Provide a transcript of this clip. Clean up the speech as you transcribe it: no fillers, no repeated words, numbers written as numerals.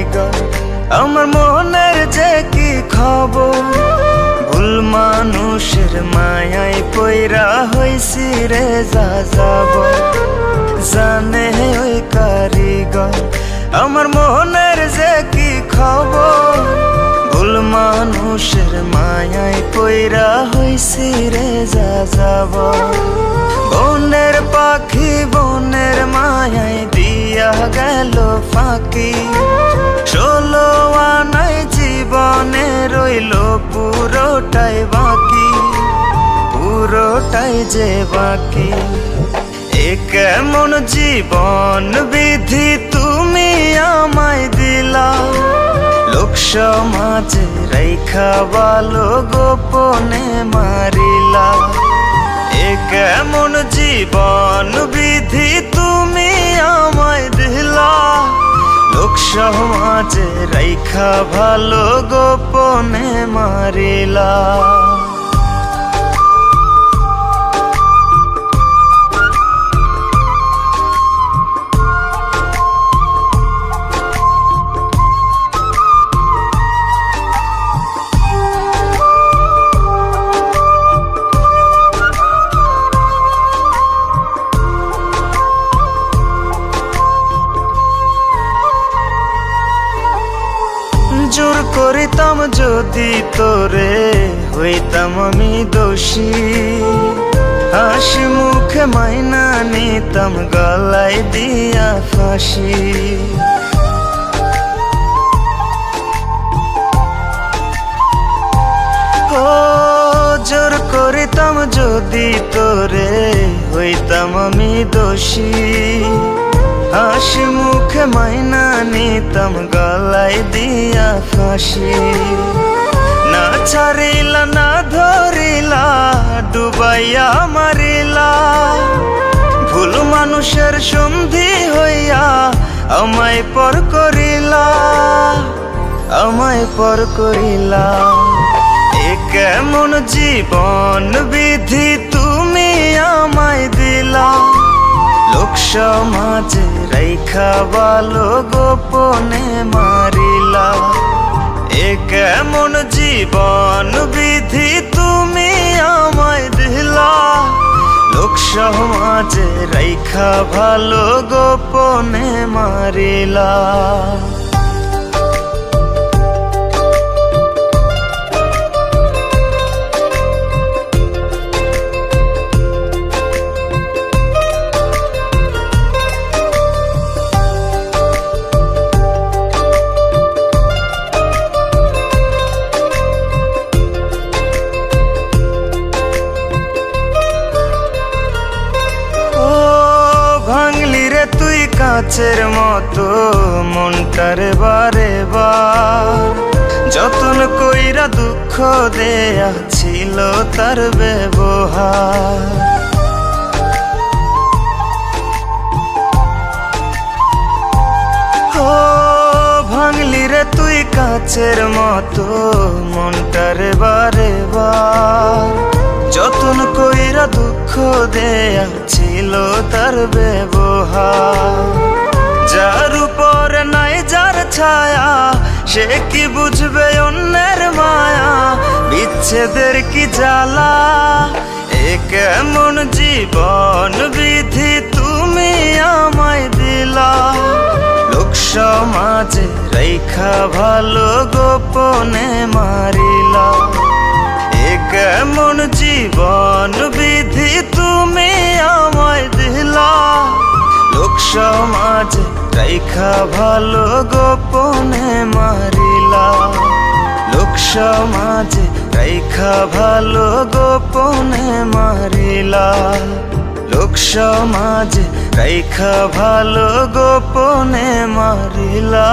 কারিগর। আমার মনের যে কি খবর, ভুল মানুষের মায়ায় পইরা হইছি রে যা যাব। জানে ওই কারিগর আমার মনের যে কি খবর, ভুল মানুষের মায়ায় পইরা হইছি রে যা যাব। বনের পাখি বনের মায়ায় দিয়া গেল ফাঁকি, 16 আনায় জীবনে রইল পুরোটাই বাকি, পুরোটাই যে বাকি। এ কেমন জীবন বিধি তুমি আমায় দিলা, লোক সমাজে রাইখা ভালো গোপনে মারিলা। এ কেমন জীবন বিধি তুমি আমায় দিলা, লোক সমাজে রাইখা ভালো গোপনে মারিলা। জোর করিতাম যদি তোরে, হইতাম আমি দোষী। হাসি মুখে মাইনা নিতাম গলায় দিয়া ফাঁসি। ও জোর করিতাম যদি তোরে, হইতাম আমি দোষী। হাসি মুখে মাইনা নিতাম গলায় দিয়া ফাঁসি। না ছাড়িলা না ধরিলা, ডুবাইয়া মারিলা। ভুল মানুষের সন্ধি হইয়া আমায় পর করিলা, আমায় পর করিলা। এ কেমন জীবন বিধি তুমি আমায় দিলা, লোক সমাজে রাইখা ভালো গোপনে মারিলা। এ কেমন জীবন বিধি তুমি আমায় দিলা, লোক সমাজে রাইখা ভালো গোপনে মারিলা। তুই কাছের মতো মনটারে বারে বার, যতন কইরা দুঃখ দেয়া ছিল তার ব্যবহার। ও ভাঙলি রে তুই কাছের মতো মনটারে বারে বার, যতন কইরা দুঃখ দেয়া ছিল তার ব্যবহার। যার উপর নাই যার ছায়া, সে কি বুঝবে অন্যের মায়া, বিচ্ছেদের কি জ্বালা। এ কেমন জীবন বিধি তুমি আমায় দিলা, লোক সমাজে রাইখা ভালো গোপনে মারিলা। এ কেমন জীবন বিধি তুমি আমায় দিলা, লোক সমাজে রাইখা ভালো গোপনে মারিলা। লোক সমাজে রাইখা ভালো গোপনে মারিলা, লোক সমাজে রাইখা ভালো গোপনে মারিলা।